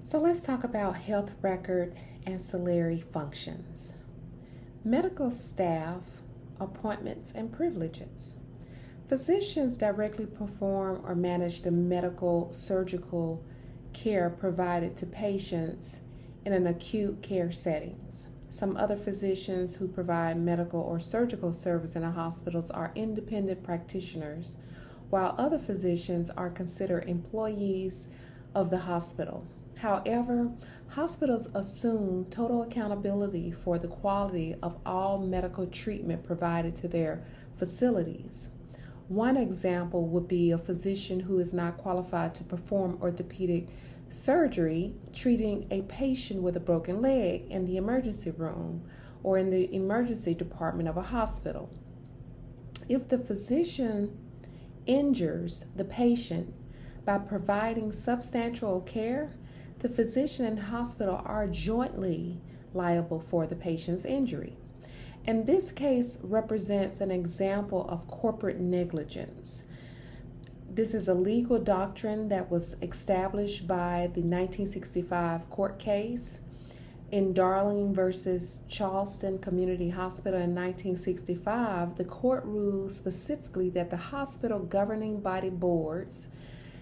So let's talk about health record ancillary functions. Medical staff, appointments, and privileges. Physicians directly perform or manage the medical surgical care provided to patients in an acute care settings. Some other physicians who provide medical or surgical service in the hospitals are independent practitioners, while other physicians are considered employees of the hospital. However, hospitals assume total accountability for the quality of all medical treatment provided to their facilities. One example would be a physician who is not qualified to perform orthopedic surgery treating a patient with a broken leg in the emergency room or in the emergency department of a hospital. If the physician injures the patient by providing substantial care, the physician and hospital are jointly liable for the patient's injury. And this case represents an example of corporate negligence. This is a legal doctrine that was established by the 1965 court case in Darling versus Charleston Community Hospital in 1965. The court ruled specifically that the hospital governing body boards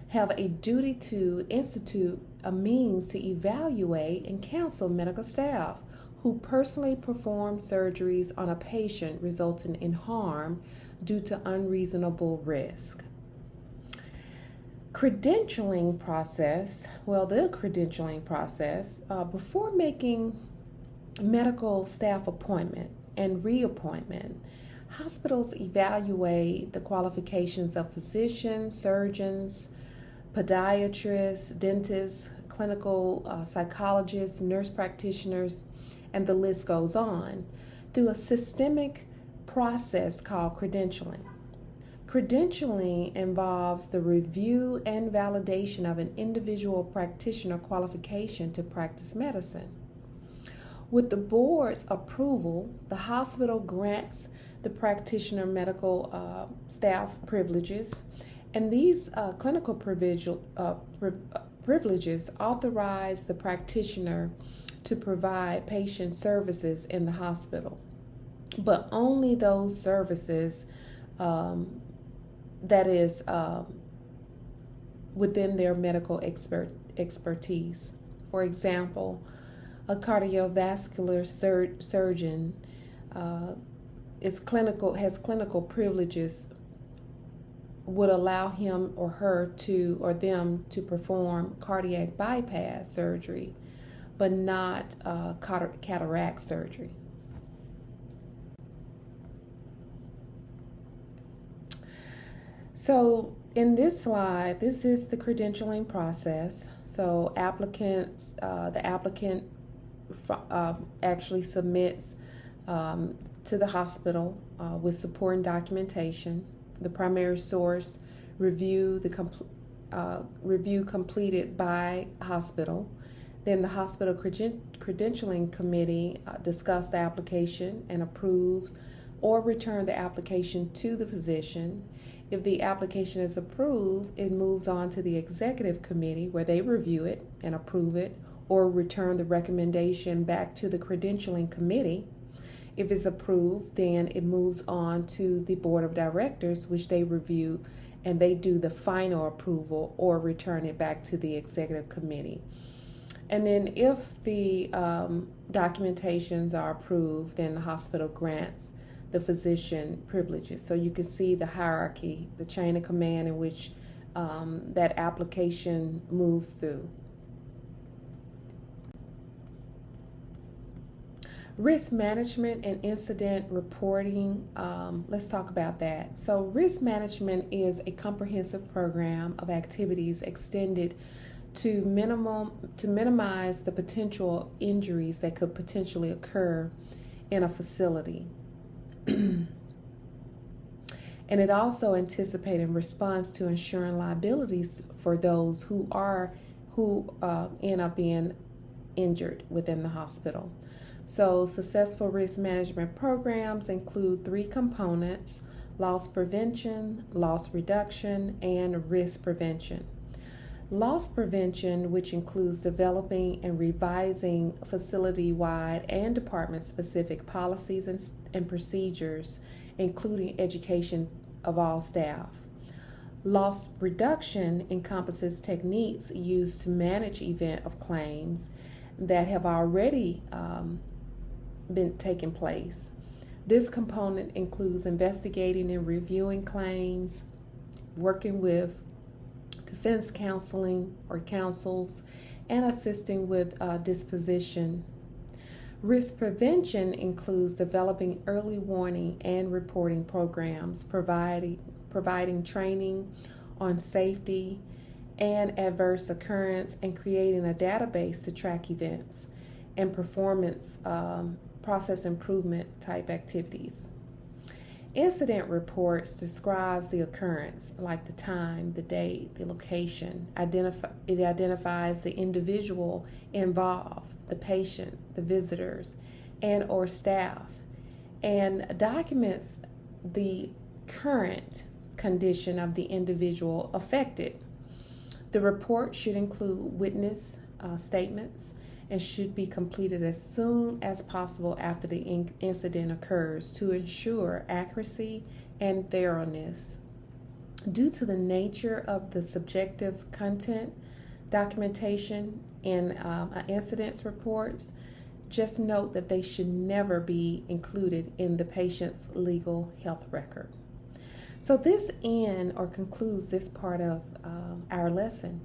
have a duty to institute a means to evaluate and counsel medical staff who personally perform surgeries on a patient resulting in harm due to unreasonable risk. The credentialing process, before making medical staff appointment and reappointment, hospitals evaluate the qualifications of physicians, surgeons, podiatrists, dentists, clinical psychologists, nurse practitioners, and the list goes on, through a systemic process called credentialing. Credentialing involves the review and validation of an individual practitioner qualification to practice medicine. With the board's approval, the hospital grants the practitioner medical staff privileges, and these clinical privileges authorize the practitioner to provide patient services in the hospital, but only those services that is within their medical expertise. For example, a cardiovascular surgeon has clinical privileges would allow him or her or them to perform cardiac bypass surgery, but not cataract surgery. So in this slide, this is the credentialing process. So the applicant actually submits to the hospital with supporting documentation. The primary source review completed by hospital. Then the hospital credentialing committee discuss the application and approves or return the application to the physician. If the application is approved, it moves on to the executive committee where they review it and approve it or return the recommendation back to the credentialing committee. If it's approved, then it moves on to the board of directors, which they review and they do the final approval or return it back to the executive committee. And then if the documentations are approved, then the hospital grants the physician privileges. So you can see the hierarchy, the chain of command in which that application moves through. Risk management and incident reporting, let's talk about that. So risk management is a comprehensive program of activities extended to minimize the potential injuries that could potentially occur in a facility. And it also anticipates and responds to ensuring liabilities for those who end up being injured within the hospital. So successful risk management programs include 3 components: loss prevention, loss reduction, and risk prevention. Loss prevention, which includes developing and revising facility-wide and department-specific policies and procedures, including education of all staff. Loss reduction encompasses techniques used to manage event of claims that have already been taking place. This component includes investigating and reviewing claims, working with defense counseling or counsels, and assisting with disposition. Risk prevention includes developing early warning and reporting programs, providing training on safety and adverse occurrence, and creating a database to track events and performance process improvement type activities. Incident reports describes the occurrence, like the time, the date, the location. It identifies the individual involved, the patient, the visitors, and or staff, and documents the current condition of the individual affected. The report should include witness statements and should be completed as soon as possible after the incident occurs to ensure accuracy and thoroughness. Due to the nature of the subjective content, documentation in incidents reports, just note that they should never be included in the patient's legal health record. So this ends or concludes this part of our lesson.